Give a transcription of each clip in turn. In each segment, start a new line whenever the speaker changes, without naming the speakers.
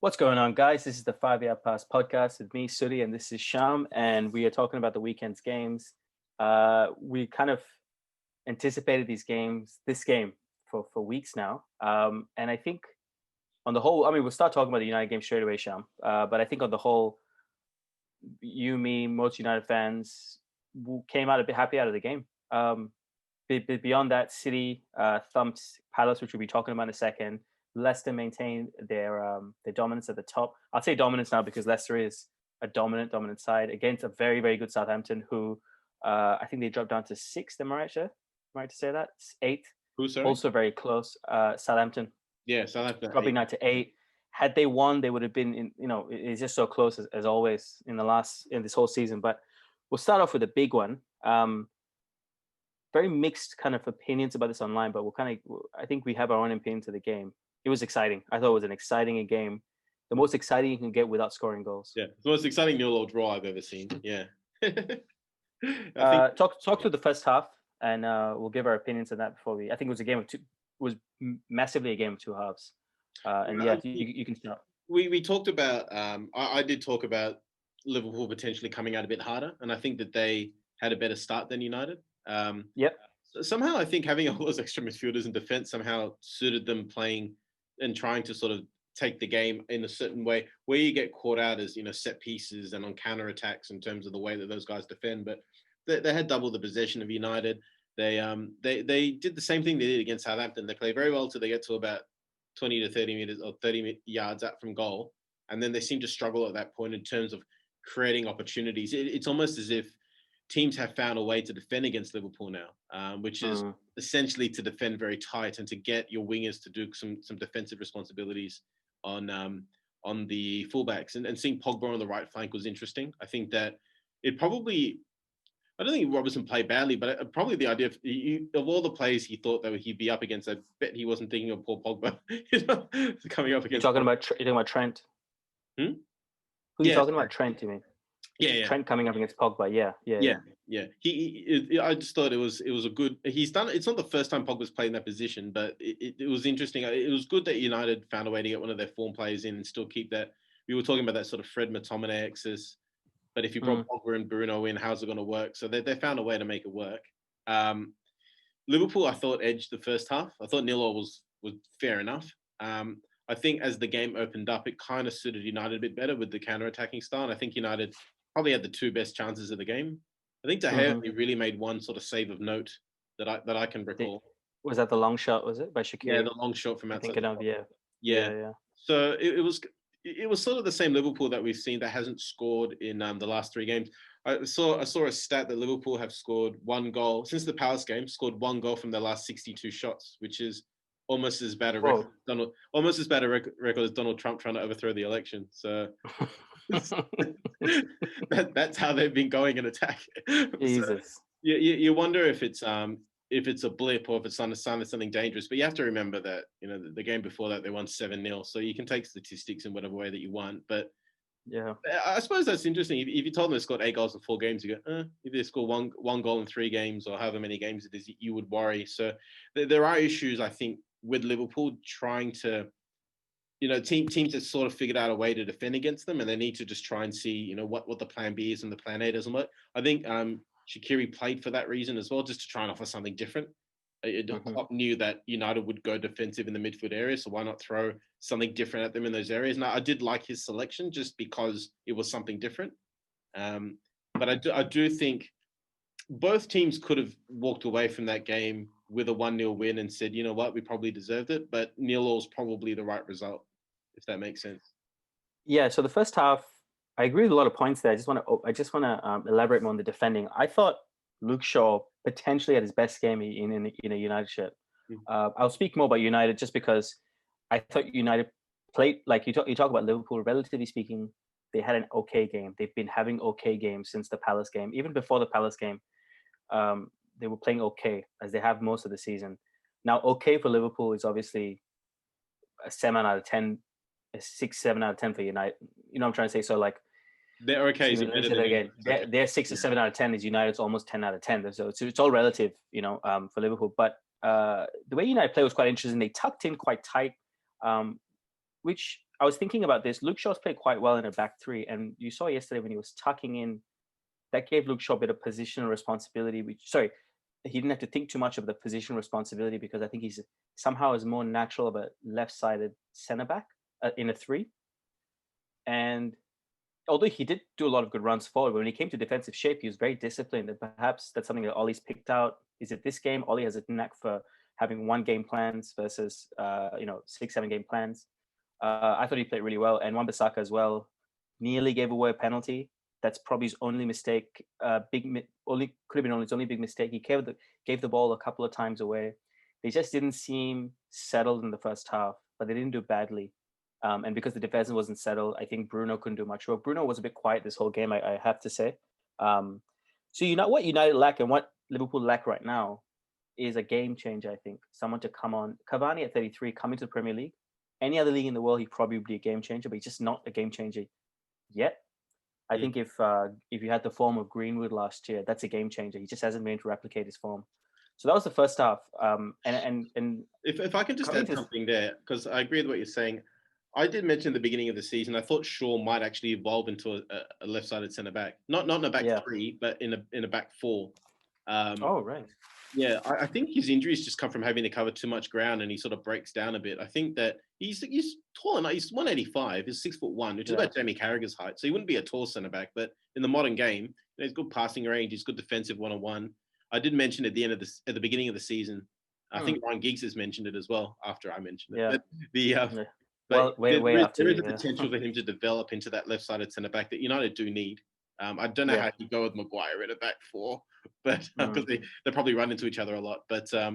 What's going on, guys? This is the 5 Yard Pass podcast with me, Suddy, and this is Sham, and we are talking about the weekend's games. We kind of anticipated this game, for weeks now, and I think on the whole, we'll start talking about the United game straight away, Sham. But I think on the whole, you, me, most United fans came out a bit happy out of the game. Beyond that, City thumped Palace, which we'll be talking about in a second. Leicester maintained their dominance at the top. I'll say dominance now because Leicester is a dominant side against a very, very good Southampton, who I think they dropped down to sixth. Am I right, sir? Am I right to say that? Eighth.
Who, sorry?
Also very close. Southampton.
Yeah, Southampton.
Dropping down to eight. Had they won, they would have been in. It's just so close as always in this whole season. But we'll start off with a big one. Very mixed kind of opinions about this online, but I think we have our own opinion to the game. It was exciting. I thought it was an exciting game. The most exciting you can get without scoring goals.
Yeah, the most exciting 0-0 draw I've ever seen. Yeah.
Talk through the first half, and we'll give our opinions on that before we. I think it was a game of two. It was massively a game of two halves. You can start.
We talked about. I did talk about Liverpool potentially coming out a bit harder, and I think that they had a better start than United.
Yep.
Somehow I think having all those extra midfielders in defence somehow suited them playing and trying to sort of take the game in a certain way where you get caught out as, set pieces and on counter attacks in terms of the way that those guys defend. But they had double the possession of United. They did the same thing they did against Southampton. They play very well till they get to about 20 to 30 meters or 30 yards out from goal. And then they seem to struggle at that point in terms of creating opportunities. It's almost as if teams have found a way to defend against Liverpool now, which is essentially to defend very tight and to get your wingers to do some defensive responsibilities on the fullbacks. And seeing Pogba on the right flank was interesting. I think that I don't think Robertson played badly, but probably the idea of all the players he thought that he'd be up against, I bet he wasn't thinking of poor Pogba coming up against.
You're talking about Trent? Who are you talking about? Trent, you mean?
Yeah.
Trent coming up against Pogba. Yeah.
I just thought it was a good. He's done. It's not the first time Pogba's played in that position, but it was interesting. It was good that United found a way to get one of their form players in and still keep that. We were talking about that sort of Fred McTominay axis, but if you brought Pogba and Bruno in, how's it going to work? So they found a way to make it work. Liverpool, I thought, edged the first half. I thought 0-0 was fair enough. I think as the game opened up, it kind of suited United a bit better with the counter-attacking style. And I think United probably had the two best chances of the game. I think De Gea really made one sort of save of note that I can recall.
Was that the long shot? Was it by Shaqiri?
Yeah, the long shot from outside.
Yeah.
So it was sort of the same Liverpool that we've seen that hasn't scored in the last three games. I saw a stat that Liverpool have scored one goal since the Palace game. Scored one goal from their last 62 shots, which is almost as bad a record. Almost as bad a record as Donald Trump trying to overthrow the election. So. That's how they've been going in attack.
Jesus.
So, you wonder if it's a blip or if it's on a sign of something dangerous. But you have to remember that the game before that they won 7-0. So you can take statistics in whatever way that you want. But
yeah,
I suppose that's interesting. If you told them they scored 8 goals in 4 games, you go, if they score one goal in 3 games or however many games it is, you would worry. So there are issues, I think, with Liverpool trying to. Teams have sort of figured out a way to defend against them, and they need to just try and see, what the plan B is and the plan A doesn't work. I think Shaqiri played for that reason as well, just to try and offer something different. Klopp knew that United would go defensive in the midfield area, so why not throw something different at them in those areas? Now, I did like his selection just because it was something different. But I do think both teams could have walked away from that game with a 1-0 win and said, you know what, we probably deserved it, but 0-0 is probably the right result. If that makes sense.
Yeah. So the first half, I agree with a lot of points there. I just want to elaborate more on the defending. I thought Luke Shaw potentially had his best game in a United shirt. I'll speak more about United just because I thought United played like you talk about Liverpool. Relatively speaking, they had an okay game. They've been having okay games since the Palace game. Even before the Palace game, they were playing okay as they have most of the season. Now, okay for Liverpool is obviously a 7 out of 10. A 6, 7 out of 10 for United. You know what I'm trying to say? So like
they're okay.
Their 6 or 7 out of 10 is United's almost 10 out of 10. So it's all relative, for Liverpool. But the way United play was quite interesting. They tucked in quite tight, which I was thinking about this. Luke Shaw's played quite well in a back three, and you saw yesterday when he was tucking in, that gave Luke Shaw a bit of positional responsibility. He didn't have to think too much of the position responsibility because I think he's somehow is more natural of a left-sided centre back in a three. And although he did do a lot of good runs forward, when he came to defensive shape, he was very disciplined. And perhaps that's something that Ollie's picked out. Is it this game? Ollie has a knack for having 1 game plans versus 6-7 game plans. I thought he played really well, and Wan-Bissaka as well. Nearly gave away a penalty. That's probably his only mistake. Could have been his only big mistake. He gave the ball a couple of times away. They just didn't seem settled in the first half, but they didn't do badly. And because the defense wasn't settled, I think Bruno couldn't do much. Well, Bruno was a bit quiet this whole game, I have to say. So you know what United lack and what Liverpool lack right now is a game changer, I think. Someone to come on. Cavani at 33, coming to the Premier League. Any other league in the world, he'd probably be a game changer, but he's just not a game changer yet. I think if you had the form of Greenwood last year, that's a game changer. He just hasn't been able to replicate his form. So that was the first half. And
if I can just add something there, because I agree with what you're saying. I did mention at the beginning of the season, I thought Shaw might actually evolve into a left-sided centre back, not in a back three, but in a back four.
Right.
Yeah, I think his injuries just come from having to cover too much ground, and he sort of breaks down a bit. I think that he's tall enough. He's 185. He's 6'1", which is about Jamie Carragher's height. So he wouldn't be a tall centre back, but in the modern game, he's good passing range. He's good defensive 1-on-1. I did mention at the beginning of the season. I think Ryan Giggs has mentioned it as well after I mentioned it.
Yeah.
But
way
there is
a
potential for him to develop into that left-sided centre back that United do need. I don't know how you go with Maguire in a back four, but because they probably run into each other a lot. But that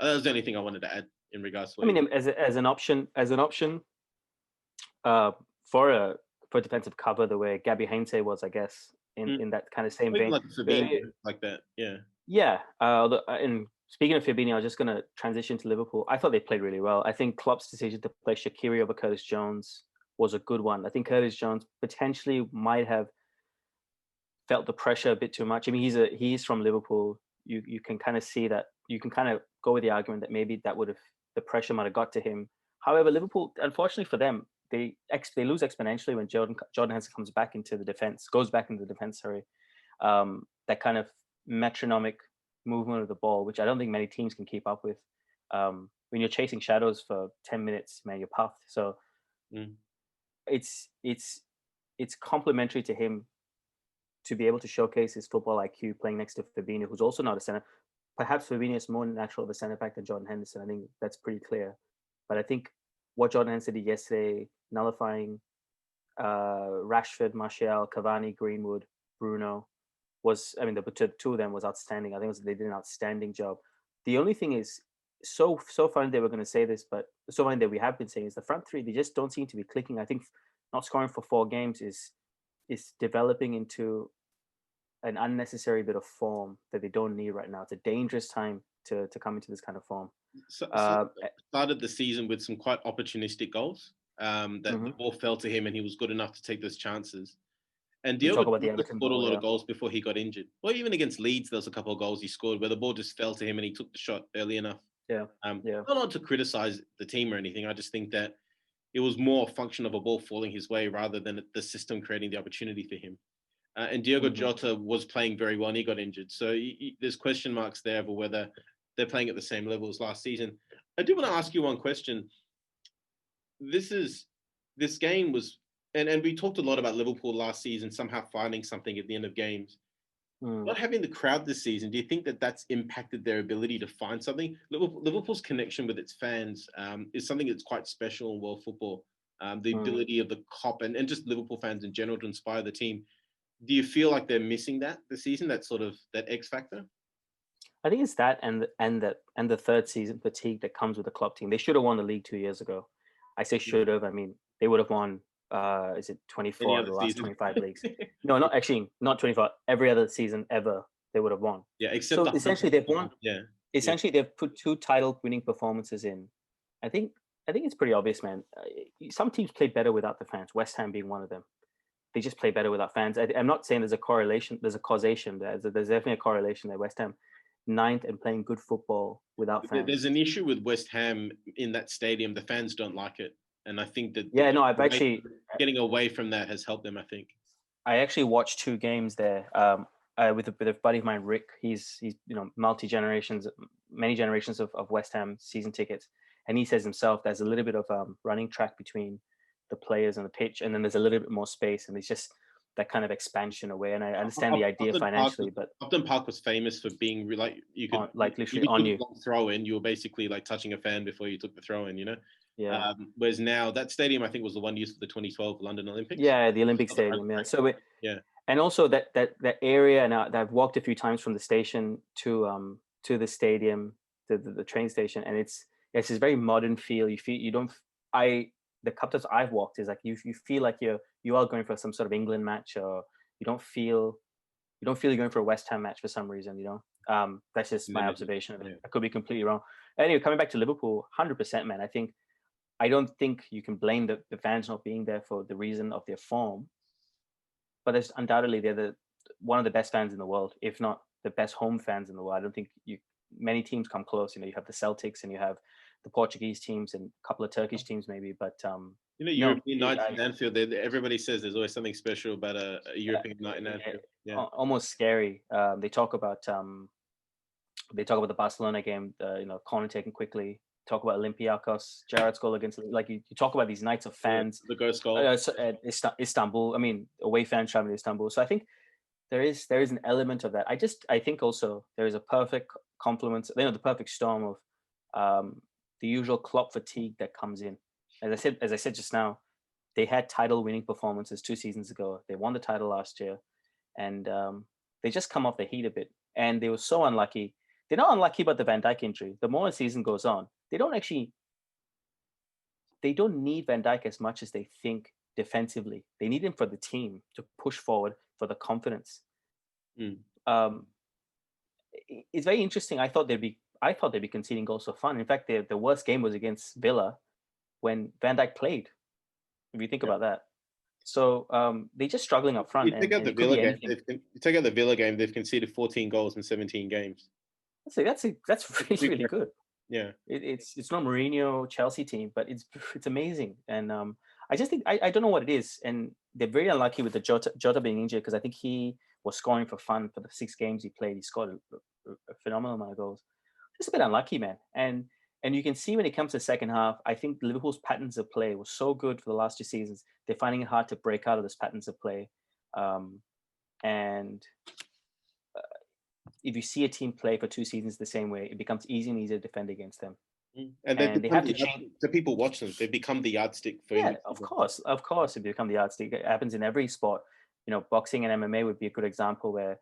was the only thing I wanted to add in regards to.
I mean, as an option, for defensive cover, the way Gabby Heinze was, I guess, in that kind of same vein,
like Fabinho, like that.
And speaking of Fabinho, I was just going to transition to Liverpool. I thought they played really well. I think Klopp's decision to play Shaqiri over Curtis Jones was a good one. I think Curtis Jones potentially might have felt the pressure a bit too much. I mean, he's from Liverpool. You can kind of see that. You can kind of go with the argument that maybe the pressure might have got to him. However, Liverpool, unfortunately for them, they lose exponentially when Jordan Henderson goes back into the defense. Sorry, that kind of metronomic movement of the ball, which I don't think many teams can keep up with. When you're chasing shadows for 10 minutes, man, you're puffed. So it's complimentary to him to be able to showcase his football IQ playing next to Fabinho, who's also not a centre. Perhaps Fabinho is more natural of a centre back than Jordan Henderson. I think that's pretty clear. But I think what Jordan Henderson did yesterday, nullifying Rashford, Martial, Cavani, Greenwood, Bruno, the two of them was outstanding. I think they did an outstanding job. The only thing is, so funny they were going to say this, but so funny that we have been saying is the front three, they just don't seem to be clicking. I think not scoring for 4 games is developing into an unnecessary bit of form that they don't need right now. It's a dangerous time to come into this kind of form.
So started the season with some quite opportunistic goals. The ball fell to him and he was good enough to take those chances. And Diogo scored a lot of goals before he got injured. Well, even against Leeds, there was a couple of goals he scored where the ball just fell to him and he took the shot early enough. Not to criticize the team or anything. I just think that it was more a function of a ball falling his way rather than the system creating the opportunity for him. And Diogo Jota was playing very well and he got injured. So there's question marks there over whether they're playing at the same level as last season. I do want to ask you one question. This game was, and we talked a lot about Liverpool last season, somehow finding something at the end of games. Not having the crowd this season, do you think that that's impacted their ability to find something? Liverpool's connection with its fans is something that's quite special in world football. The ability of the COP and just Liverpool fans in general to inspire the team. Do you feel like they're missing that this season? That sort of that X factor.
I think it's that and the third season fatigue that comes with the club team. They should have won the league 2 years ago. I say should have. I mean, they would have won. Is it 24 of the last 25 leagues? No, not 24. Every other season ever, they would have won.
Yeah, except
so essentially they've won.
Yeah.
Essentially, they've put 2 title-winning performances in. I think it's pretty obvious, man. Some teams play better without the fans. West Ham being one of them. They just play better without fans. I'm not saying there's a correlation. There's a causation there. There's definitely a correlation there. West Ham ninth and playing good football without
There's
fans.
an issue with West Ham in that stadium. The fans don't like it, and I think that
Yeah, no,
getting away from that has helped them. I think.
I actually watched 2 games there with a buddy of mine, Rick. He's multi generations, many generations of West Ham season tickets, and he says himself there's a little bit of running track between the players and the pitch, and then there's a little bit more space, and it's just that kind of expansion away. And I understand the idea financially, but
Upton Park was famous for being like
like
if
literally
you
on
took
you.
a long throw in, you were basically like touching a fan before you took the throw in.
Yeah.
Whereas now that stadium I think was the one used for the 2012 London Olympics.
Yeah, the Olympic Stadium. Yeah. So
yeah.
And also that area, and I've walked a few times from the station to the stadium, the train station, and it's this very modern feel. You don't the couple times I've walked is like you feel like you are going for some sort of England match, or you don't feel you're going for a West Ham match for some reason. That's just my
Limited.
observation of it.
Yeah.
I could be completely wrong. Anyway, coming back to Liverpool, 100%, man. I don't think you can blame the fans not being there for the reason of their form, but there's undoubtedly they're one of the best fans in the world, if not the best home fans in the world. I don't think many teams come close. You have the Celtics and you have the Portuguese teams and a couple of Turkish teams maybe, but
European nights in Anfield. Everybody says there's always something special about a European night in Anfield. Yeah.
Almost scary. They talk about the Barcelona game, corner taken quickly. Talk about Olympiacos, Gerrard's goal against, like you talk about these nights of fans.
The ghost goal.
Istanbul. I mean, away fans traveling to Istanbul. So I think there is an element of that. I think also there is a perfect complement, the perfect storm of the usual Klopp fatigue that comes in. As I said just now, they had title winning performances 2 seasons ago. They won the title last year, and they just come off the heat a bit. And they were so unlucky. They're not unlucky about the Van Dijk injury. The more the season goes on, they don't need Van Dijk as much as they think defensively. They need him for the team to push forward, for the confidence. It's very interesting. I thought they'd be conceding goals for fun. In fact, the worst game was against Villa when Van Dijk played. If you think about that. So they're just struggling up front.
You take out the Villa game, they've conceded 14 goals in 17 games.
That's really, really good.
Yeah,
it's not Mourinho Chelsea team, but it's amazing. And I just think I don't know what it is, and they're very unlucky with the Jota being injured, because I think he was scoring for fun for the 6 games he played. He scored a phenomenal amount of goals. Just a bit unlucky, man. And you can see when it comes to the second half, I think Liverpool's patterns of play were so good for the last 2 seasons. They're finding it hard to break out of those patterns of play. And if you see a team play for 2 seasons the same way, it becomes easier and easier to defend against them.
And they have to change. The people watch them. They become the yardstick for.
Yeah, of course, it become the yardstick. It happens in every sport. Boxing and MMA would be a good example where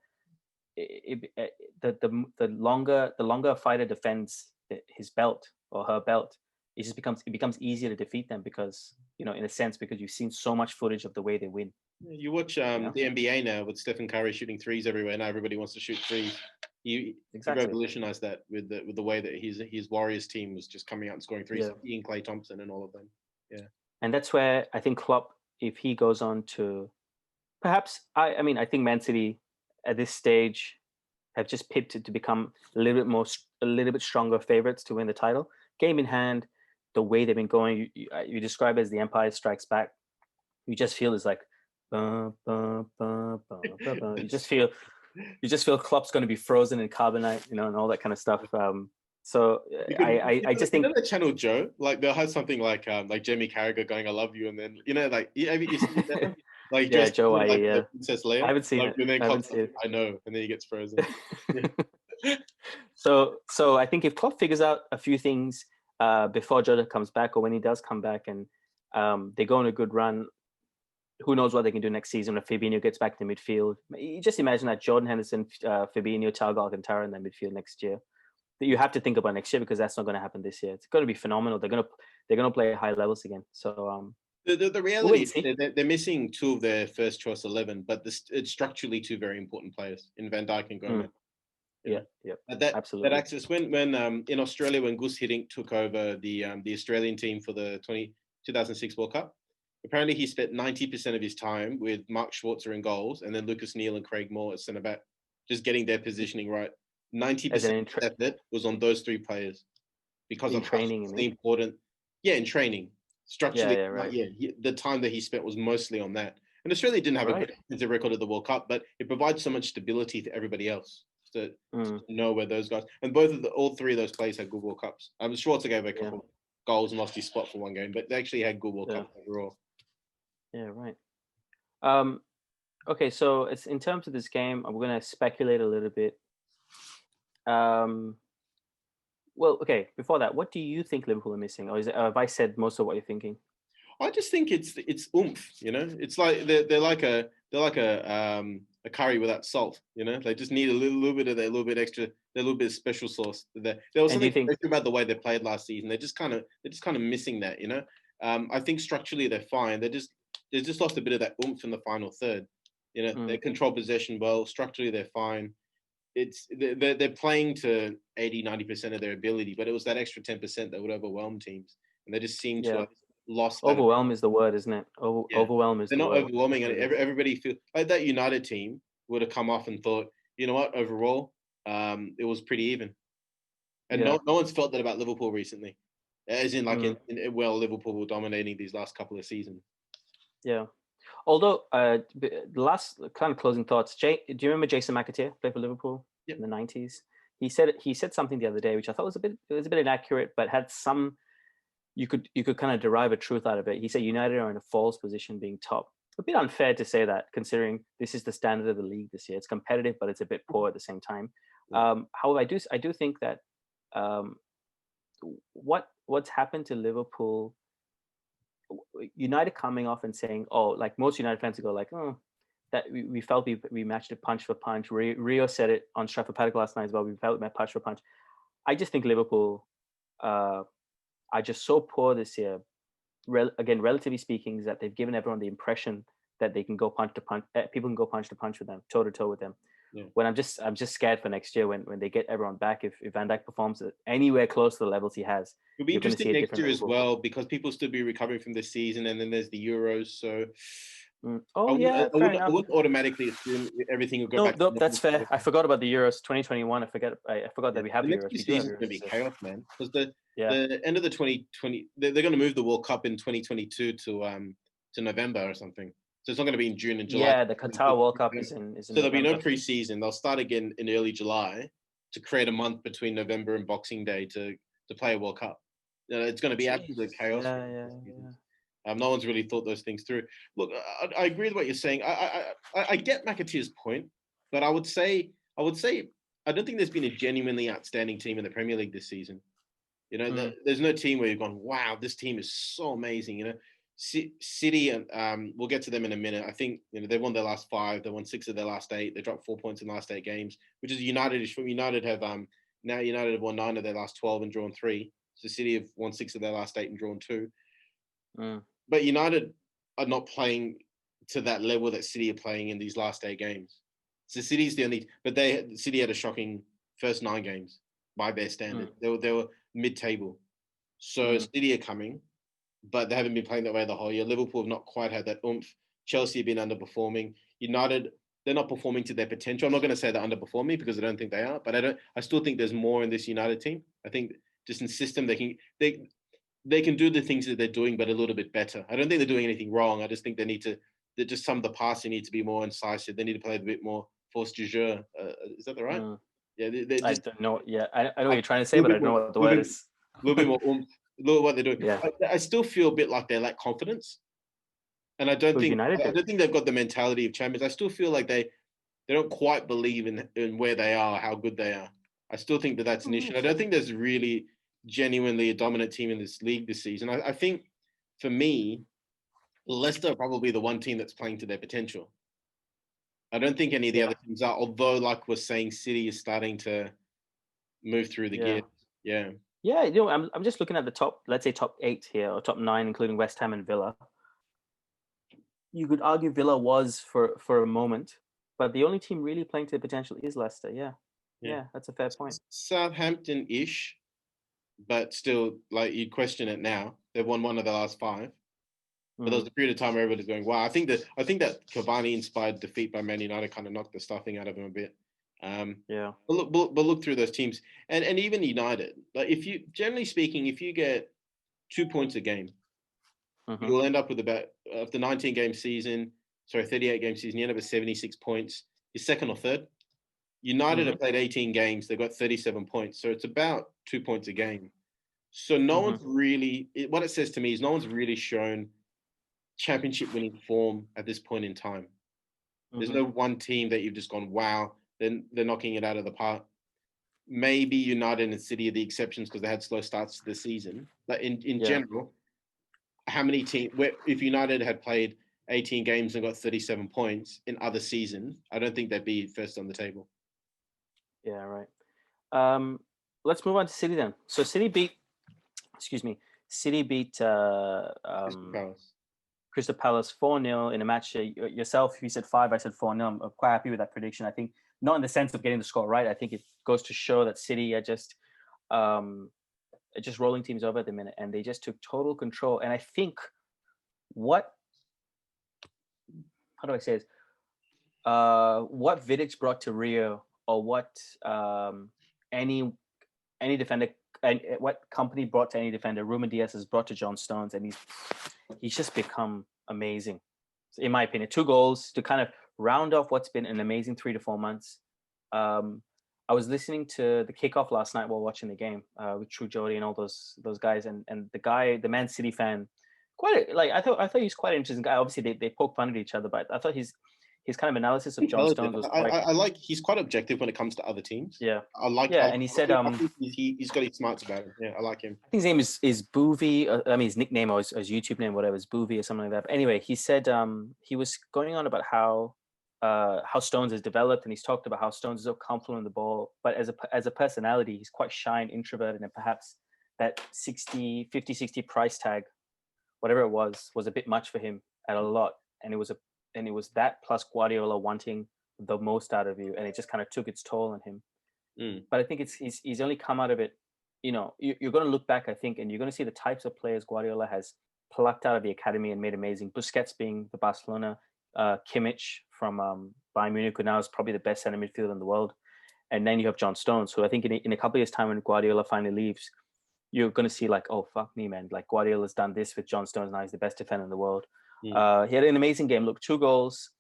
the longer a fighter defends his belt or her belt, it becomes easier to defeat them, because in a sense, because you've seen so much footage of the way they win.
You watch the NBA now with Stephen Curry shooting threes everywhere. Now everybody wants to shoot threes. He revolutionized that with the way that his Warriors team was just coming out and scoring threes. Yeah. Ian Klay Thompson and all of them. Yeah.
And that's where I think Klopp, if he goes on to, perhaps I think Man City at this stage have just pipped to become a little bit stronger favorites to win the title. Game in hand, the way they've been going, you describe it as the Empire Strikes Back. You just feel it's like, you just feel Klopp's going to be frozen in carbonite, and all that kind of stuff. So I just think
the channel Joe, like they'll have something like Jamie Carragher going, "I love you," and then have you seen that? Like
Joe,
like Princess Leia.
I haven't seen it.
I know, and then he gets frozen.
So I think if Klopp figures out a few things before Jota comes back, or when he does come back, and they go on a good run, who knows what they can do next season when Fabinho gets back to midfield. You just imagine that Jordan Henderson, Fabinho, Thiago Alcantara in that midfield next year. That you have to think about next year, because that's not going to happen this year. It's going to be phenomenal. They're going to play at high levels again. So
the reality is they're missing 2 of their first choice 11, but it's structurally 2 very important players in Van Dijk and Gomez.
Yeah. Absolutely.
That access when in Australia, when Gus Hiddink took over the Australian team for the 2006 World Cup, apparently he spent 90% of his time with Mark Schwarzer in goals, and then Lucas Neal and Craig Moore at centre back, just getting their positioning right.
As
90%
in
of his effort was on those three players because
in
of how
training, I mean.
important. Yeah, in training,
Yeah,
structurally,
yeah, right.
the time that he spent was mostly on that. And Australia didn't have a
Right.
great defensive record at the World Cup, but it provides so much stability to everybody else to know where those guys, and all three of those players had good World Cups. Schwarzer gave a
Yeah,
couple goals and lost his spot for one game, but they actually had good World
yeah,
Cups overall.
yeah, right. Um, okay, so it's in terms of this game, I'm gonna speculate a little bit. Um, well, okay, before that, what do you think Liverpool are missing? Or is it, have I said most of what you're thinking?
I just think it's oomph. It's like they're like a curry without salt. They just need a little bit of that, little bit extra, a little bit of special sauce. There was
And do you
something
think,
special about the way they played last season. They're just kind of missing that. I think structurally they're fine. They just lost a bit of that oomph in the final third. They
mm,
control possession well. Structurally they're fine. They're playing to 80-90% of their ability, but it was that extra 10% that would overwhelm teams, and they just seem to
yeah,
have lost that.
overwhelm is the word, isn't it?
Yeah,
Overwhelm is
they're
the
not
word.
overwhelming,
That's
and
what it is.
everybody feel like that United team would have come off and thought, you know what, overall, it was pretty even, and
Yeah.
no one's felt that about Liverpool recently, as in like
Mm,
Liverpool were dominating these last couple of seasons.
yeah. Although, the last kind of closing thoughts. Do you remember Jason McAteer played for Liverpool
Yep.
in the '90s? He said something the other day, which I thought was a bit inaccurate, but had some. You could kind of derive a truth out of it. He said United are in a false position, being top. A bit unfair to say that, considering this is the standard of the league this year. It's competitive, but it's a bit poor at the same time.
Yeah.
However, I do think that um, what's happened to Liverpool, United coming off and saying, oh, like most United fans go like, oh, that we felt we matched it punch for punch. Rio said it on Stratford Paddock last night as well. We felt met punch for punch. I just think Liverpool uh, are just so poor this year. Again, relatively speaking, is that they've given everyone the impression that they can go punch to punch. People can go punch to punch with them, toe to toe with them.
Yeah.
When I'm just scared for next year when they get everyone back. If Van Dijk performs anywhere close to the levels he has,
It'll be
you're going to
interesting
see a
next
different
year as
Liverpool.
well because people still be recovering from this season, and then there's the Euros. So I
Oh
wouldn't,
yeah,
I
fair
wouldn't, I
enough.
wouldn't automatically assume everything will go
No,
back to
nope, that's
normal.
fair. I forgot about the Euros 2021. I forgot
Yeah.
that we have
The next
Euros.
few
We do have
seasons are
Euros
going to be
this year.
chaos, man. Because the
Yeah,
the end of the 2020, they're going to move the World Cup in 2022 to November or something. So it's not going to be in June and July.
yeah. The Qatar World Cup is in
So there'll be no
November.
preseason. They'll start again in early July to create a month between November and Boxing Day to play a World Cup. It's going to be absolute
Jeez.
chaos for
Yeah, yeah,
this season.
yeah.
No one's really thought those things through. Look, I agree with what you're saying. I get McAteer's point, but I would say I don't think there's been a genuinely outstanding team in the Premier League this season. There's no team where you've gone, wow, this team is so amazing. City, and we'll get to them in a minute. I think they've won their last 5. They won 6 of their last 8. They dropped 4 points in the last 8 games, which is United. United have won 9 of their last 12 and drawn 3. So City have won 6 of their last 8 and drawn 2.
Mm,
But United are not playing to that level that City are playing in these last 8 games. So City's the only, but City had a shocking first 9 games by their standard.
mm,
They were mid-table. So
mm,
City are coming, but they haven't been playing that way the whole year. Liverpool have not quite had that oomph. Chelsea have been underperforming. United, they're not performing to their potential. I'm not going to say they're underperforming because I don't think they are, but I still think there's more in this United team. I think just in system they can do the things that they're doing, but a little bit better. I don't think they're doing anything wrong. I just think just some of the passing need to be more incisive. They need to play a bit more force du jeu. Is that the right?
mm.
Yeah, they're
I
just
don't know. Yeah, I know what
a
you're trying to say,
little
but I
bit
don't know
more,
what the word is.
a little bit more oomph, a little what they're doing.
Yeah.
I still feel a bit like they lack confidence, and
Who's United
I
do?
don't think they've got the mentality of champions. I still feel like they don't quite believe in where they are, how good they are. I still think that's an issue. I don't think there's really genuinely a dominant team in this league this season. I think for me, Leicester are probably the one team that's playing to their potential. I don't think any of the
Yeah,
other teams are, although, like we're saying, City is starting to move through the
yeah,
gears. Yeah.
yeah. I'm just looking at the top, let's say top 8 here, or top 9, including West Ham and Villa. You could argue Villa was for a moment, but the only team really playing to the potential is Leicester. Yeah,
Yeah.
yeah, that's a fair point.
Southampton-ish, but still, like, you question it now. They've won 1 of the last 5. But there was
Mm,
a period of time where everybody's going, wow, I think that Cavani-inspired defeat by Man United kind of knocked the stuffing out of them a bit.
Yeah.
But look through those teams, and even United. Like if you, generally speaking, if you get 2 points a game, you'll end up with about, of the 19 game season, 38 game season, you end up with 76 points. You're second or third. United have played 18 games. They've got 37 points. So it's about 2 points a game. So no one's really, what it says to me is no one's really shown championship winning form at this point in time. There's no one team that you've just gone, wow, then they're knocking it out of the park. Maybe United and City are the exceptions because they had slow starts to the season. But in general, how many teams, if United had played 18 games and got 37 points in other seasons, I don't think they'd be first on the table.
Yeah, right. Let's move on to City then. So City beat Crystal Palace 4-0 in a match. Yourself, you said 5, I said 4-0. I'm quite happy with that prediction. I think not in the sense of getting the score right. I think it goes to show that City are just rolling teams over at the minute, and they just took total control. And I think what Vidic brought to Rio, or what any defender, and what company brought to any defender, Ruben Diaz has brought to John Stones, and he's just become amazing, in my opinion. 2 goals to kind of round off what's been an amazing 3 to 4 months. I was listening to the kickoff last night while watching the game with True Jody and all those guys, and the Man City fan, I thought he was quite an interesting guy. Obviously, they poke fun at each other, but I thought his kind of analysis of John Stones was quite.
I like, he's quite objective when it comes to other teams.
Yeah,
I like.
Yeah, and he said
he's got his smarts about him. Yeah, I like him.
I think his name is Boovy. I mean, his nickname or his YouTube name, whatever, is Boovy or something like that. But anyway, he said he was going on about how Stones has developed, and he's talked about how Stones is so confident in the ball, but as a personality, he's quite shy and introverted, and perhaps that 50, 60 price tag, whatever it was a bit much for him at a lot, and it was that plus Guardiola wanting the most out of you, and it just kind of took its toll on him. But I think he's only come out of it. You know, you're going to look back, I think, and you're going to see the types of players Guardiola has plucked out of the academy and made amazing. Busquets being the Barcelona, Kimmich from Bayern Munich, who now is probably the best center midfielder in the world. And then you have John Stones, who I think in a couple of years' time when Guardiola finally leaves, you're going to see like, oh, fuck me, man. Like Guardiola's done this with John Stones. Now he's the best defender in the world. He had an amazing game. Look, 2 goals.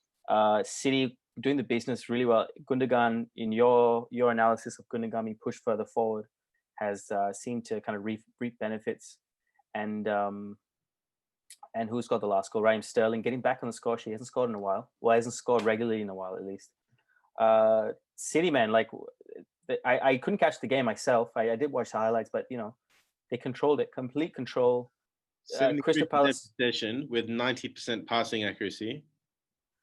City doing the business really well. Gundogan, in your analysis of Gundogan being pushed further forward, has seemed to kind of reap benefits. And who's got the last goal? Raheem Sterling getting back on the score sheet. He hasn't scored in a while. Well, he hasn't scored regularly in a while, at least. City, man, like I couldn't catch the game myself. I did watch the highlights, but they controlled it, complete control. Crystal Palace
possession with 90% passing accuracy,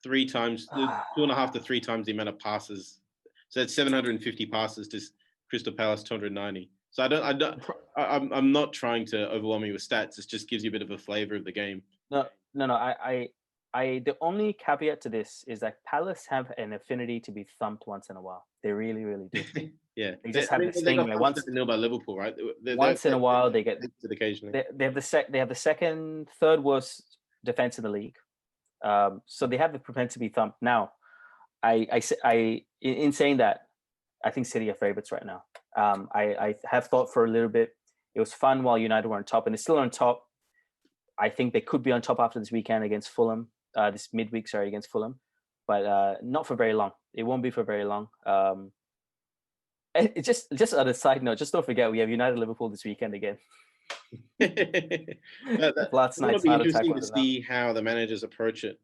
3 times, 2.5 to 3 times the amount of passes. So it's 750 passes to Crystal Palace 290. So I'm not trying to overwhelm you with stats. It just gives you a bit of a flavor of the game.
No. I the only caveat to this is that Palace have an affinity to be thumped once in a while. They really, really do.
Yeah,
they just have this thing where once
nil by Liverpool, right?
Once in a while they get
occasionally.
They have the third worst defense in the league. So they have the propensity to be thumped. Now, in saying that, I think City are favourites right now. I have thought for a little bit. It was fun while United were on top, and they're still on top. I think they could be on top after this weekend against Fulham, this midweek, against Fulham, but not for very long. It won't be for very long. It just on a side note, just don't forget we have United Liverpool this weekend again.
Last night's be interesting to see how the managers approach it.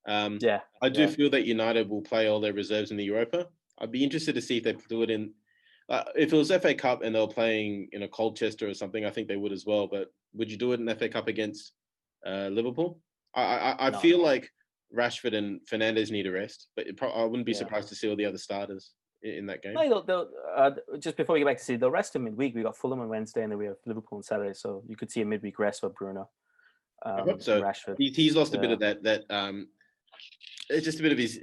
I do feel that United will play all their reserves in the Europa. I'd be interested to see if they do it in. If it was FA Cup and they were playing in a Colchester or something, I think they would as well. But would you do it in FA Cup against Liverpool? I feel like Rashford and Fernandes need a rest, but I wouldn't be surprised to see all the other starters in that game.
No, just before we get back to see, they'll rest him midweek. We got Fulham on Wednesday, and then we have Liverpool on Saturday. So you could see a midweek rest for Bruno.
I hope so. Rashford. He's lost a bit of that. It's just a bit of his.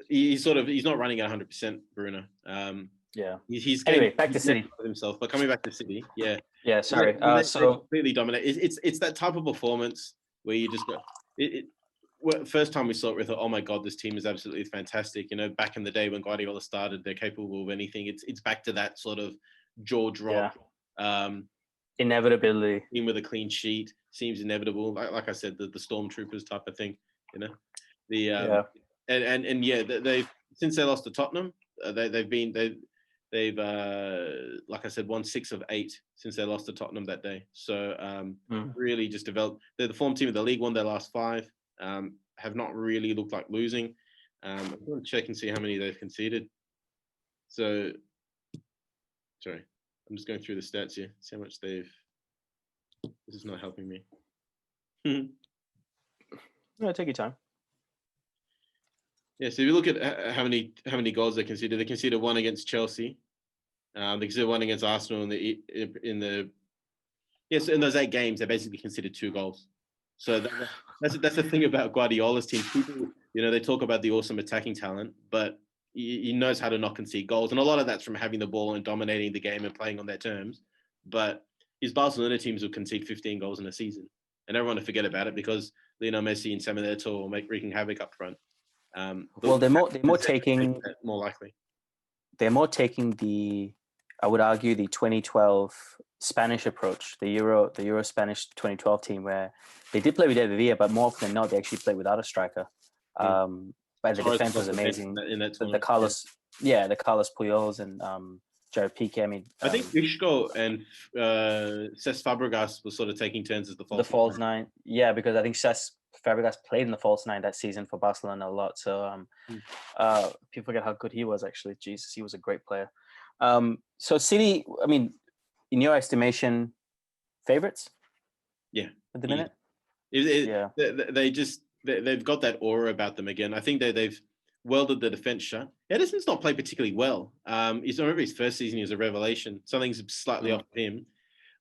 He's not running at 100%. Bruno. He's
anyway back to City
himself, but coming back to City,
sorry.
They completely dominate. It's that type of performance where you just go. first time we saw it, we thought, oh my God, this team is absolutely fantastic. You know, back in the day when Guardiola started, they're capable of anything. It's back to that sort of jaw drop.
Inevitability.
Team with a clean sheet seems inevitable. Like I said, the stormtroopers type of thing. You know, they've since they lost to Tottenham, they've like I said, won 6 of 8 since they lost to Tottenham that day. So really just developed. They're the form team of the league, won their last 5. Have not really looked like losing. I'm going to check and see how many they've conceded. So, sorry, I'm just going through the stats here. See how much they've. This is not helping me.
No, take your time.
Yeah, so if you look at how many goals they conceded 1 against Chelsea. They conceded 1 against Arsenal in those 8 games. They basically conceded 2 goals. So that's the thing about Guardiola's team. People, they talk about the awesome attacking talent, but he knows how to not concede goals, and a lot of that's from having the ball and dominating the game and playing on their terms. But his Barcelona teams will concede 15 goals in a season, and everyone will forget about it because Lionel Messi and Samuel Eto'o will make wreaking havoc up front.
They're more taking
more likely.
They're more taking I would argue the 2012 Spanish approach, the Euro Spanish 2012 team, where they did play with David Villa, but more often than not, they actually played without a striker. But the defense was amazing. The Carlos Puyols and Jared Piqué. I mean,
I think Isco and Cesc Fabregas was sort of taking turns as the
false nine. Yeah, because I think Cesc Fabregas played in the false 9 that season for Barcelona a lot. So people forget how good he was. Actually, Jesus, he was a great player. So City, I mean, in your estimation, favorites?
Yeah,
at the minute.
They've got that aura about them again. I think they've welded the defense shut. Ederson's not played particularly well. Remember his first season, he was a revelation. Something's slightly off him,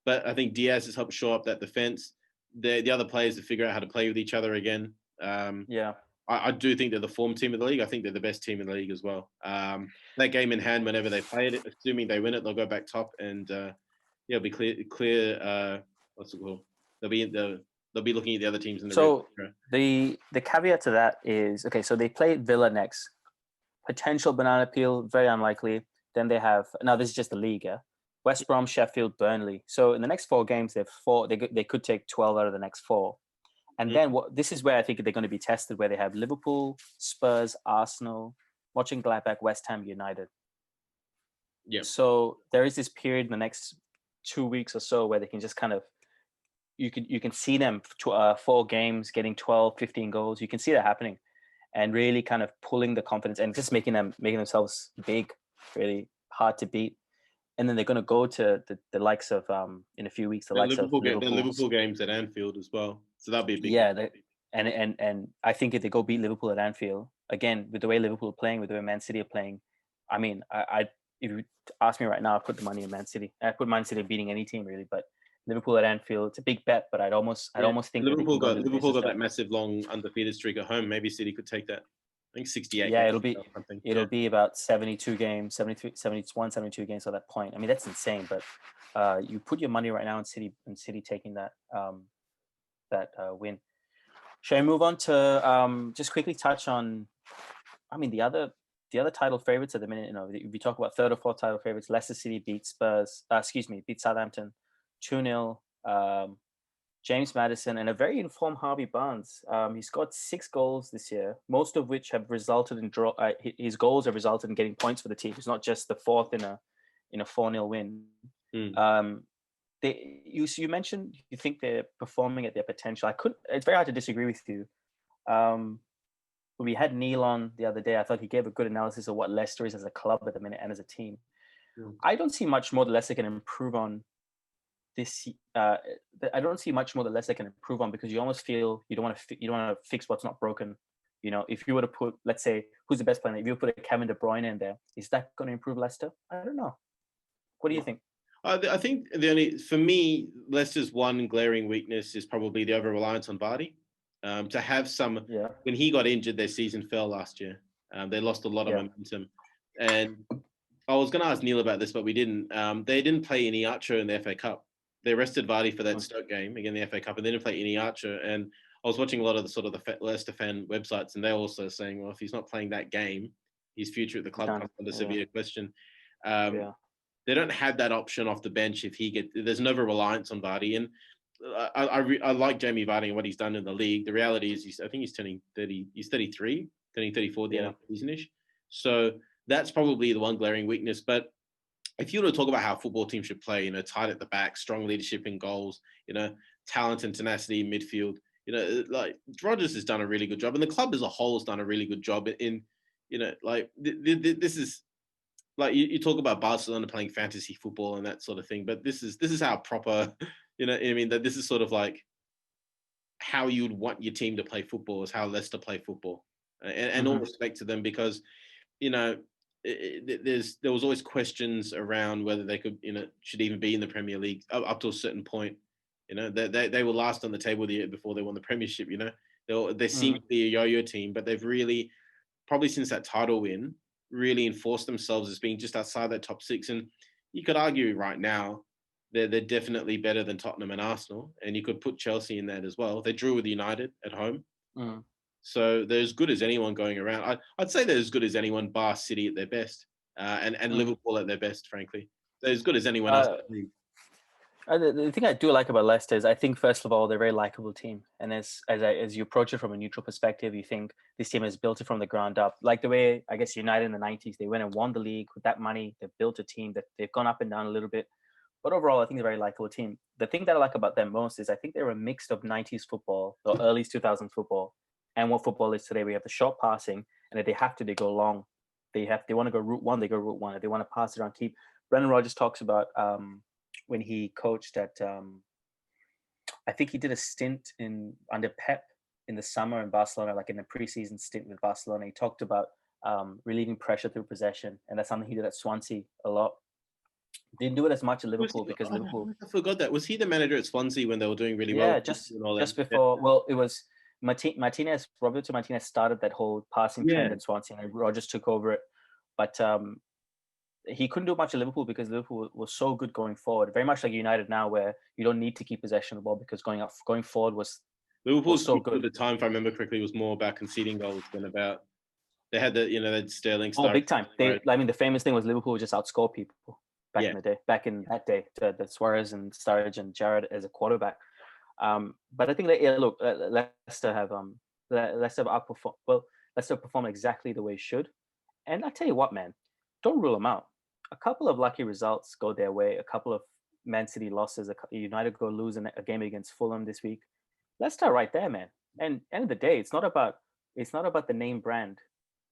but I think Diaz has helped shore up that defense. The other players to figure out how to play with each other again. I do think they're the form team of the league. I think they're the best team in the league as well. That game in hand, whenever they play it, assuming they win it, they'll go back top and it'll be clear. What's it called? They'll be looking at the other teams in the.
So the caveat to that is so they play Villa next. Potential banana peel, very unlikely. Then they have this is just the league. West Brom, Sheffield, Burnley. So in the next 4 games, they have 4. They could take 12 out of the next 4. And then this is where I think they're going to be tested, where they have Liverpool, Spurs, Arsenal, Mönchengladbach, West Ham United.
Yeah.
So there is this period in the next 2 weeks or so where they can just kind of, you can see them 4 games getting 12, 15 goals. You can see that happening, and really kind of pulling the confidence and just making themselves big, really hard to beat. And then they're going to go to the likes of in a few weeks. The
Liverpool games at Anfield as well. So that'll be a big.
Yeah, and I think if they go beat Liverpool at Anfield again, with the way Liverpool are playing, with the way Man City are playing, I mean, I if you ask me right now, I put the money in Man City. I put Man City beating any team really, but Liverpool at Anfield, it's a big bet. But I'd almost think
Liverpool got that massive long undefeated streak at home. Maybe City could take that. I think 68.
Yeah, it'll be about 72 games, 73, 71, 72 games at that point. I mean, that's insane. But you put your money right now in City taking that win. Shall we move on to just quickly touch on? I mean, the other title favorites at the minute. If we talk about 3rd or 4th title favorites, Leicester City beat Southampton 2-0. James Maddison and a very informed Harvey Barnes. He scored 6 goals this year, most of which have resulted in draw. His goals have resulted in getting points for the team. It's not just the 4th in a 4-0 win. You mentioned you think they're performing at their potential. It's very hard to disagree with you. When we had Neil on the other day, I thought he gave a good analysis of what Leicester is as a club at the minute and as a team. I don't see much more that Leicester can improve on. I don't see much more that Leicester can improve on, because you almost feel you don't want to fix what's not broken. If you were to put, let's say, who's the best player? If you put a Kevin De Bruyne in there, is that going to improve Leicester? I don't know. What do you think?
I think for me, Leicester's one glaring weakness is probably the over reliance on Vardy. To have when he got injured, their season fell last year. They lost a lot of momentum, and I was going to ask Neil about this, but we didn't. They didn't play Iniacho in the FA Cup. They rested Vardy for that Stoke game again, the FA Cup, and they didn't play Iniacho. And I was watching a lot of the sort of the Leicester fan websites, and they're also saying, well, if he's not playing that game, his future at the club comes under severe question.
Yeah.
They don't have that option off the bench if there's no reliance on Vardy. And I like Jamie Vardy and what he's done in the league. The reality is, I think he's turning 30. He's 33, turning 34 at the end of the season-ish. So that's probably the one glaring weakness. But if you were to talk about how a football team should play, tight at the back, strong leadership in goals, talent and tenacity in midfield, like Rodgers has done a really good job, and the club as a whole has done a really good job in, this is like you talk about Barcelona playing fantasy football and that sort of thing, but this is how proper, that this is sort of like how you would want your team to play football is how Leicester play football, and all respect to them because, there was always questions around whether they could, should even be in the Premier League up to a certain point. They were last on the table the year before they won the Premiership. They seem to be a yo-yo team, but they've really, probably since that title win, really enforced themselves as being just outside that top six. And you could argue right now they're definitely better than Tottenham and Arsenal, and you could put Chelsea in that as well. They drew with United at home. So they're as good as anyone going around. I'd say they're as good as anyone bar City at their best, and Liverpool at their best, frankly. They're as good as anyone else in the league.
The thing I do like about Leicester is I think, first of all, they're a very likable team. And as you approach it from a neutral perspective, you think this team has built it from the ground up. Like the way, I guess, United in the 90s, they went and won the league with that money. They've built a team that they've gone up and down a little bit. But overall, I think they're a very likable team. The thing that I like about them most is I think they're a mix of 90s football, or early 2000s football, and what football is today. We have the short passing, and if they have to, they go long. They want to go route one, they go route one. If they want to pass it on, keep. Brendan Rodgers talks about when he coached at, I think he did a stint under Pep in the summer in Barcelona, like in a preseason stint with Barcelona. He talked about relieving pressure through possession, and that's something he did at Swansea a lot. Didn't do it as much at Liverpool because Liverpool.
I forgot that. Was he the manager at Swansea when they were doing really well?
Yeah, just before. Yeah. Well, it was Roberto Martinez started that whole passing trend at Swansea, and Rodgers took over it. But he couldn't do much at Liverpool because Liverpool was so good going forward. Very much like United now, where you don't need to keep possession of the ball because going forward was
Liverpool's
so good.
At the time, if I remember correctly, was more about conceding goals than about. They had that Sterling.
Oh, big time! The famous thing was Liverpool would just outscore people back in the day. Back in that day, the Suarez and Sturridge and Gerrard as a quarterback. But I think Leicester have outperformed. Well, Leicester performed exactly the way it should. And I tell you what, man, don't rule them out. A couple of lucky results go their way. A couple of Man City losses. United go lose a game against Fulham this week. Leicester right there, man. And end of the day, it's not about the name brand,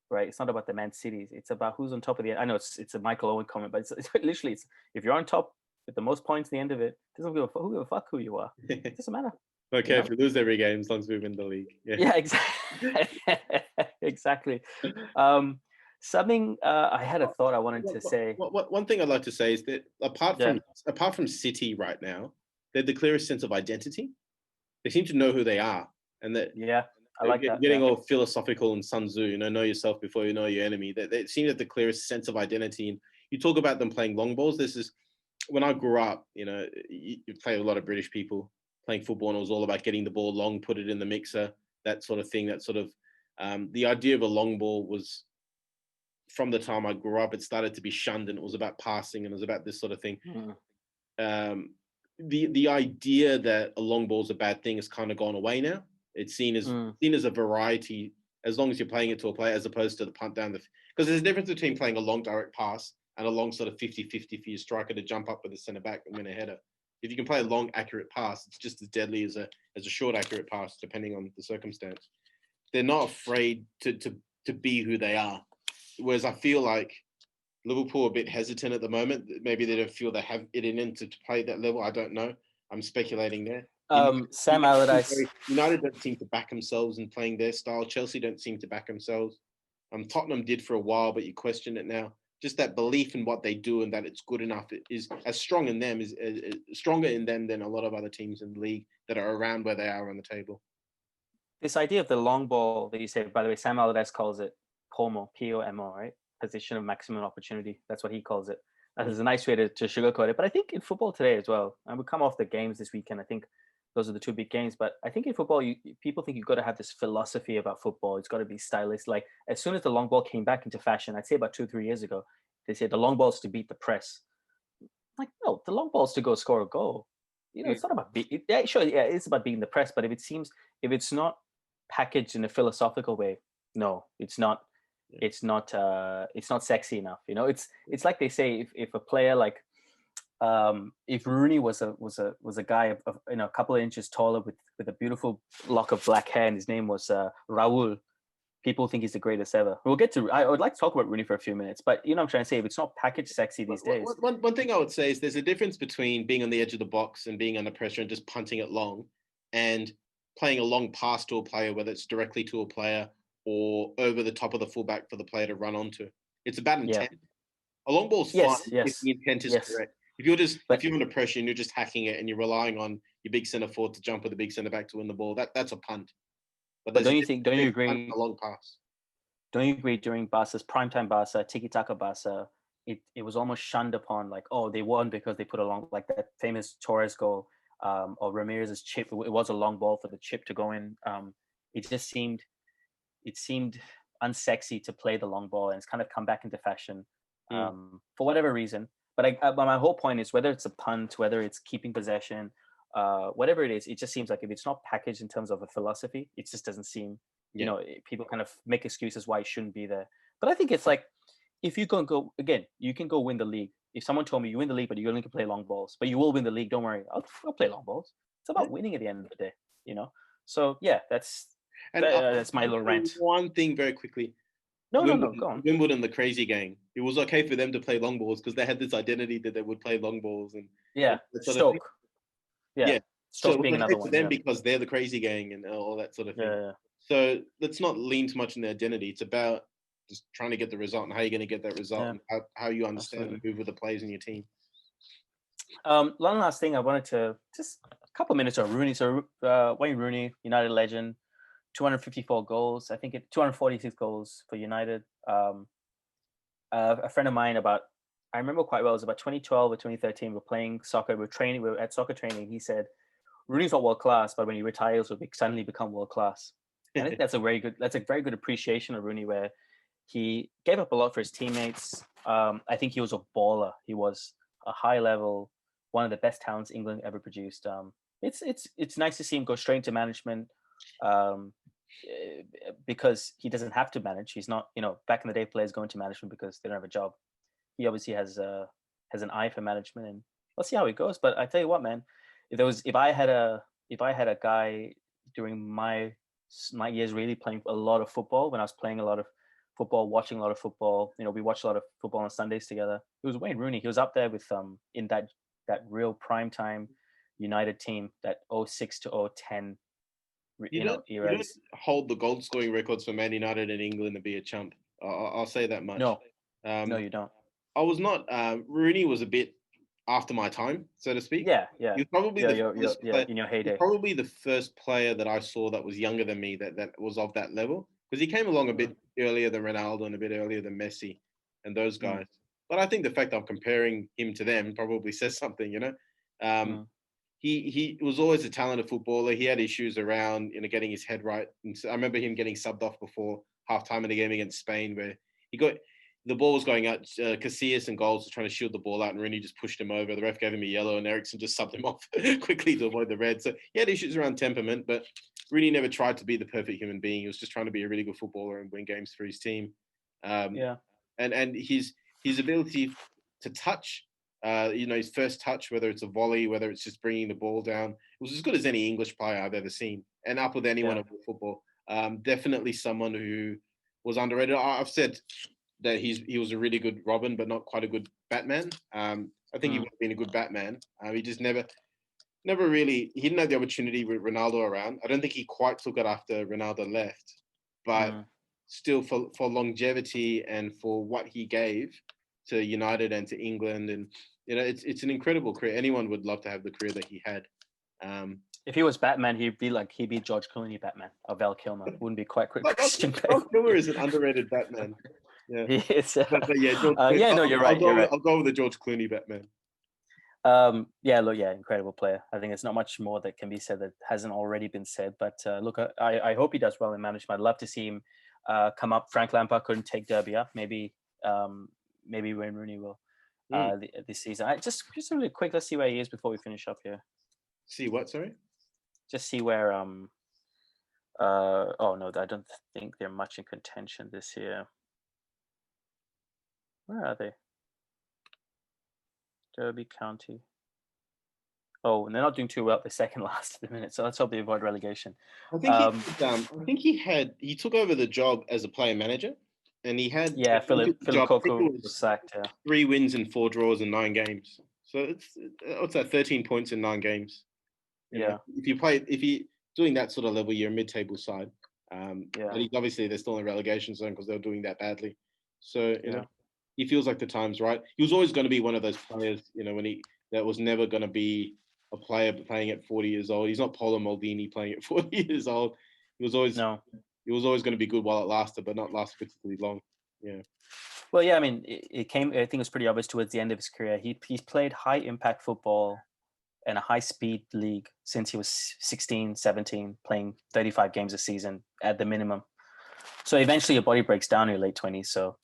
right? It's not about the Man Cities. It's about who's on top of the. I know it's a Michael Owen comment, but it's literally if you're on top with the most points at the end of it, doesn't give a fuck who you are. It doesn't matter.
Okay, if we lose every game, as long as we win the league.
Yeah, exactly. Exactly. Something I had a thought I wanted to say.
One thing I'd like to say is that apart from City right now, they're the clearest sense of identity. They seem to know who they are, and that
I like that.
Getting all philosophical and Sun Tzu, know yourself before you know your enemy. They seem to have the clearest sense of identity. And you talk about them playing long balls. This is when I grew up. You play with a lot of British people playing football, and it was all about getting the ball long, put it in the mixer, that sort of thing. That sort of the idea of a long ball was. From the time I grew up, it started to be shunned, and it was about passing, and it was about this sort of thing. The idea that a long ball is a bad thing has kind of gone away now. It's seen as a variety, as long as you're playing it to a player, as opposed to the punt down because there's a difference between playing a long direct pass and a long sort of 50-50 for your striker to jump up with a centre back and win a header. If you can play a long accurate pass, it's just as deadly as a short accurate pass, depending on the circumstance. They're not afraid to be who they are. Whereas I feel like Liverpool are a bit hesitant at the moment. Maybe they don't feel they have it in them to play that level. I don't know. I'm speculating there.
Sam Allardyce.
United don't seem to back themselves in playing their style. Chelsea don't seem to back themselves. Tottenham did for a while, but you question it now. Just that belief in what they do and that it's good enough is as strong in them, is stronger in them than a lot of other teams in the league that are around where they are on the table.
This idea of the long ball that you say, by the way, Sam Allardyce calls it POMO, P-O-M-O, right? Position of maximum opportunity. That's what he calls it. That is a nice way to sugarcoat it. But I think in football today as well, and we come off the games this weekend, I think those are the two big games. But I think in football, people think you've got to have this philosophy about football. It's got to be stylish. Like as soon as the long ball came back into fashion, I'd say about 2 or 3 years ago, they said the long ball's to beat the press. Like no, the long ball's to go score a goal. It's not about it's about beating the press. But if it's not packaged in a philosophical way, no, it's not. It's not. It's not sexy enough. It's like they say if a player like if Rooney was a guy of a couple of inches taller with a beautiful lock of black hair and his name was Raul, people think he's the greatest ever. We'll get to. I would like to talk about Rooney for a few minutes, but what I'm trying to say, if it's not packaged sexy these days.
One thing I would say is there's a difference between being on the edge of the box and being under pressure and just punting it long, and playing a long pass to a player, whether it's directly to a player or over the top of the fullback for the player to run onto. It's about intent. A long ball's fine if the intent is correct. If you're under pressure and you're just hacking it and you're relying on your big centre forward to jump with the big centre back to win the ball, that's a punt.
But don't you agree?
A long pass.
Don't you agree during Barca's primetime Barca, tiki-taka Barca, it was almost shunned upon, like, oh, they won because they put a long, like that famous Torres goal, or Ramirez's chip. It was a long ball for the chip to go in. It seemed unsexy to play the long ball, and it's kind of come back into fashion for whatever reason. But my whole point is, whether it's a punt, whether it's keeping possession, whatever it is, it just seems like if it's not packaged in terms of a philosophy, it just doesn't seem, people kind of make excuses why it shouldn't be there. But I think it's like, if you can go, again, you can go win the league. If someone told me you win the league, but you only can play long balls, but you will win the league, don't worry, I'll play long balls. It's about winning at the end of the day, So yeah, that's my little rant.
One thing very quickly.
No, go on.
Wimbledon, the crazy gang. It was okay for them to play long balls because they had this identity that they would play long balls and
Stoke.
Stoke
being another one
for them because they're the crazy gang and all that sort of thing.
Yeah.
So let's not lean too much on their identity. It's about just trying to get the result and how you're going to get that result and how you understand and move with the players in your team.
One last thing I wanted to just a couple of minutes on Rooney. So Wayne Rooney, United legend. 254 goals. I think 246 goals for United. A friend of mine I remember quite well, it was about 2012 or 2013. We're playing soccer. We were at soccer training. He said, Rooney's not world class, but when he retires, will suddenly become world class. I think that's a very good appreciation of Rooney, where he gave up a lot for his teammates. I think he was a baller. He was a high level, one of the best talents England ever produced. It's nice to see him go straight into management. Because he doesn't have to manage. He's not, back in the day, players go into management because they don't have a job. He obviously has an eye for management, and let's see how it goes. But I tell you what, man, if I had a guy during my years really playing a lot of football, when I was playing a lot of football, watching a lot of football, we watched a lot of football on Sundays together. It was Wayne Rooney. He was up there with in that real prime time United team, that 06 to 010. You don't
hold the goal scoring records for Man United and England to be a chump. I'll say that much.
No, you don't.
I was not. Rooney was a bit after my time, so to speak.
Yeah.
He was probably
in your heyday.
Probably the first player that I saw that was younger than me that was of that level, because he came along a bit earlier than Ronaldo and a bit earlier than Messi and those guys. But I think the fact I'm comparing him to them probably says something, He was always a talented footballer. He had issues around, getting his head right. And so I remember him getting subbed off before halftime in the game against Spain, where the ball was going out. Casillas and Goals were trying to shield the ball out, and Rooney just pushed him over. The ref gave him a yellow, and Eriksson just subbed him off quickly to avoid the red. So he had issues around temperament, but Rooney never tried to be the perfect human being. He was just trying to be a really good footballer and win games for his team. And his ability to touch. His first touch, whether it's a volley, whether it's just bringing the ball down, it was as good as any English player I've ever seen, and up with anyone of football. Definitely someone who was underrated. I've said that he was a really good Robin, but not quite a good Batman. I think he would have been a good Batman. He just never really. He didn't have the opportunity with Ronaldo around. I don't think he quite took it after Ronaldo left, but still for longevity and for what he gave to United and to England, and it's an incredible career. Anyone would love to have the career that he had.
If he was Batman, he'd be George Clooney Batman or Val Kilmer. Wouldn't be quite Christian Bale.
Val Kilmer is an underrated Batman. Yeah,
he is.
but
you're right.
I'll go with the George Clooney Batman.
Incredible player. I think there's not much more that can be said that hasn't already been said. But look, I hope he does well in management. I'd love to see him come up. Frank Lampard couldn't take Derby up. Maybe Wayne Rooney will this season. Just really quick. Let's see where he is before we finish up here.
See what? Sorry.
Just see where oh no, I don't think they're much in contention this year. Where are they? Derby County. Oh, and they're not doing too well. They're second last at the minute, so let's hope they avoid relegation.
I think he took over the job as a player manager, and he had
Philip Coco was sacked. Yeah.
3 wins and 4 draws in 9 games. So what's that? 13 points in 9 games. You know, if you're doing that sort of level, you're a mid-table side. But obviously they're still in the relegation zone because they're doing that badly. So you know, he feels like the time's right. He was always going to be one of those players, you know, that was never going to be a player playing at 40 years old. He's not Paulo Maldini playing at 40 years old. He was always going to be good while it lasted, but not last particularly long. Yeah.
Well, yeah, I mean, it came. I think it was pretty obvious towards the end of his career. He's played high impact football in a high speed league since he was 16, 17, playing 35 games a season at the minimum. So eventually your body breaks down in your late 20s. So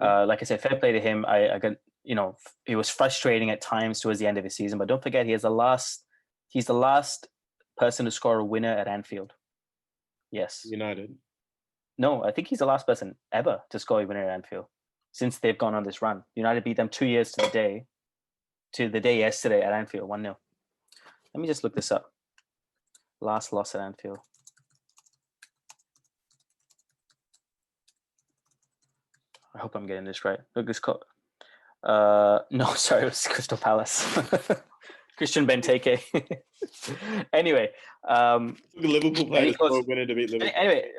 like I said, fair play to him. I got, you know, it was frustrating at times towards the end of his season, but don't forget he's the last person to score a winner at Anfield. Yes.
United.
No, I think he's the last person ever to score a winner at Anfield since they've gone on this run. United beat them 2 years to the day yesterday at Anfield, 1-0. Let me just look this up. Last loss at Anfield. I hope I'm getting this right. Look, this no, sorry, it was Crystal Palace. Christian Benteke. Anyway,
Liverpool players winning to beat Liverpool.
Anyway,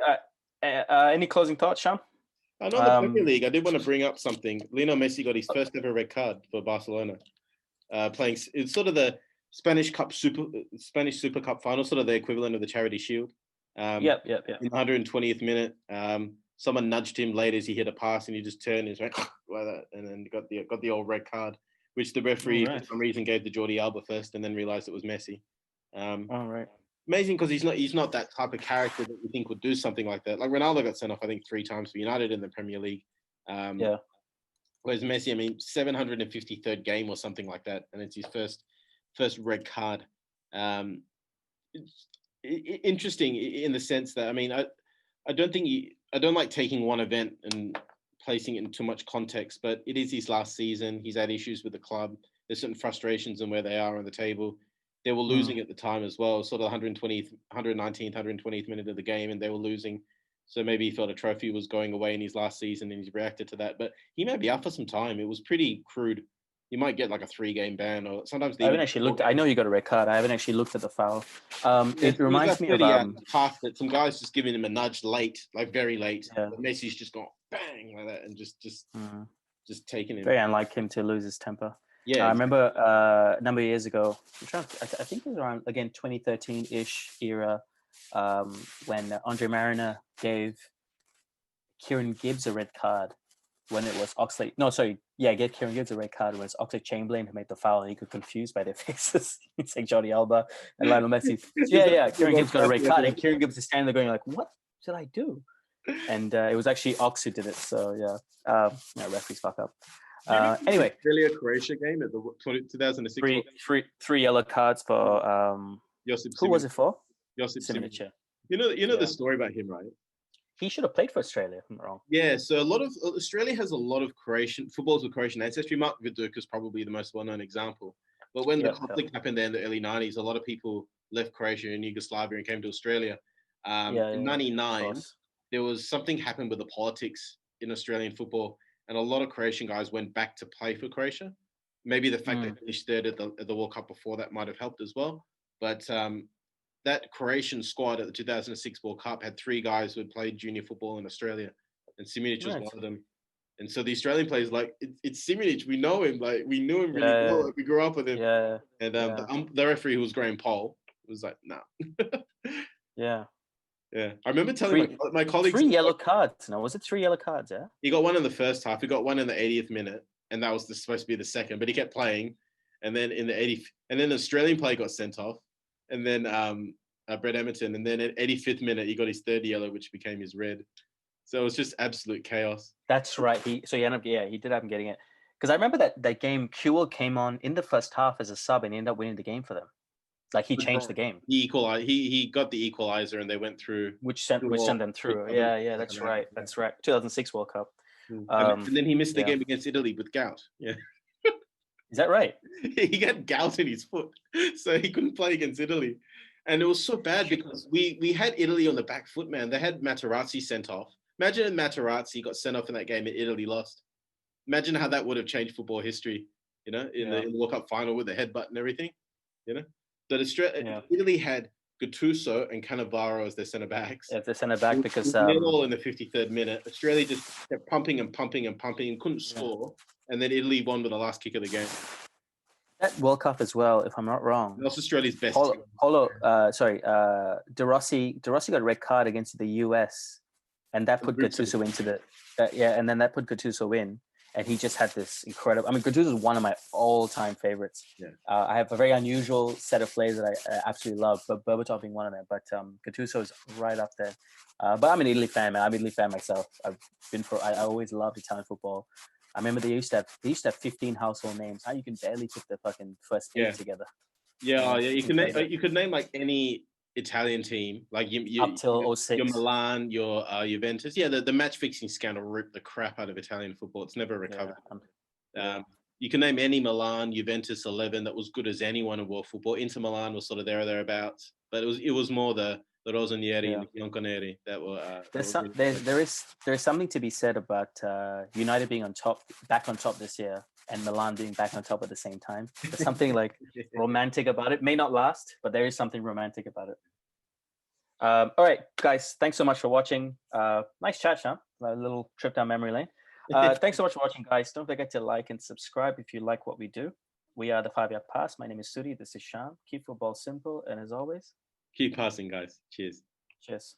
any closing thoughts, Sham?
On the Premier League, I did want to bring up something. Lionel Messi got his first ever red card for Barcelona. Playing, it's sort of the Spanish Super Cup final, sort of the equivalent of the Charity Shield. In the 120th minute, someone nudged him late as he hit a pass, and he just turned and went like that, and then got the old red card, which the referee for some reason gave to Jordi Alba first, and then realized it was Messi.
All right.
Amazing, because he's not that type of character that you think would do something like that. Like Ronaldo got sent off, I think 3 times for United in the Premier League. Whereas Messi, I mean, 753rd game or something like that, and it's his first red card. It's interesting in the sense that, I mean, I don't like taking one event and placing it in too much context, but it is his last season. He's had issues with the club. There's certain frustrations in where they are on the table. They were losing at the time as well, sort of 119th, 120th minute of the game, and they were losing. So maybe he felt a trophy was going away in his last season, and he's reacted to that. But he may be out for some time. It was pretty crude. You might get like a 3-game ban, or sometimes.
I haven't actually looked. I know you got a red card. I haven't actually looked at the foul. It reminds me of
past that some guys just giving him a nudge late, like very late. Yeah. Messi's just gone bang like that, and just taking him.
Very unlike him to lose his temper. Yeah, I remember a number of years ago. I think it was around again 2013-ish era when Andre Mariner gave Kieran Gibbs a red card when it was Oxlade. No, sorry, gave Kieran Gibbs a red card when it was Oxlade Chamberlain who made the foul, and he got confused by their faces. It's like Jordi Alba and Lionel Messi. Kieran Gibbs got a red card, and Kieran Gibbs is standing there going like, "What did I do?" And it was actually Ox who did it. So referees fuck up. Anyway,
Australia-Croatia game at the 2006.
Three yellow cards for who was it for?
Josip Simic. You know the story about him, right?
He should have played for Australia, if I'm not wrong.
Yeah, so Australia has a lot of Croatian footballers with Croatian ancestry. Mark Viduka is probably the most well-known example. But when the conflict happened there in the early 90s, a lot of people left Croatia and Yugoslavia and came to Australia. In 99, there was something happened with the politics in Australian football, and a lot of Croatian guys went back to play for Croatia. Maybe the fact they finished third at the World Cup before that might have helped as well. But that Croatian squad at the 2006 World Cup had 3 guys who had played junior football in Australia, and Simic was one of them. And so the Australian players like, it's Simic, we know him, like we knew him really well, like, we grew up with him. And the referee, who was Graham Poll, was like, nah. Yeah, I remember telling my colleagues
3 yellow cards. No, was it 3 yellow cards? Yeah,
he got one in the first half. He got one in the 80th minute, and that was supposed to be the second. But he kept playing, and then in the 80th, and then the Australian player got sent off, and then Brett Emerton, and then at 85th minute he got his third yellow, which became his red. So it was just absolute chaos.
That's right. He did end up getting it. Because I remember that game, Kewell came on in the first half as a sub and he ended up winning the game for them. Like he changed the game.
He equalized. He got the equalizer and they went through.
Which sent them through. Yeah, that's right. That's right. 2006 World Cup.
And then he missed the game against Italy with gout. Yeah.
Is that right?
He got gout in his foot, so he couldn't play against Italy. And it was so bad because we had Italy on the back foot, man. They had Materazzi sent off. Imagine if Materazzi got sent off in that game and Italy lost. Imagine how that would have changed football history, in the World Cup final with the headbutt and everything, But Italy had Gattuso and Cannavaro as their centre backs.
Yeah, the centre back because
all in the 53rd minute. Australia just kept pumping and couldn't score. And then Italy won with the last kick of the game.
That World Cup as well, if I'm not wrong.
That's Australia's best
team. De Rossi got a red card against the US, and that put Gattuso into and then that put Gattuso in, and he just had this incredible. I mean, Gattuso is one of my all-time favorites.
Yeah.
I have a very unusual set of players that I absolutely love, but Berbatov being one of them. But Gattuso is right up there. But I'm an Italy fan, man. I'm an Italy fan myself. I always loved Italian football. I remember they used to have 15 household names. How you can barely put the fucking first 8 together.
Yeah, you could name like any Italian team, like
up till 06.
Your Milan, your Juventus. Yeah, the match fixing scandal ripped the crap out of Italian football. It's never recovered. You can name any Milan, Juventus 11 that was good as anyone in world football. Inter Milan was sort of there or thereabouts, but it was more the Rossoneri and the Bianconeri that were.
There is something to be said about United being back on top this year, and Milan being back on top at the same time. There's something like romantic about it. May not last, but there is something romantic about it. All right, guys, thanks so much for watching. Nice chat, Sham. A little trip down memory lane. Thanks so much for watching, guys. Don't forget to like and subscribe if you like what we do. We are the 5-Yard Pass. My name is Suddy. This is Sham. Keep football simple, and as always,
keep passing, guys. Cheers.
Cheers.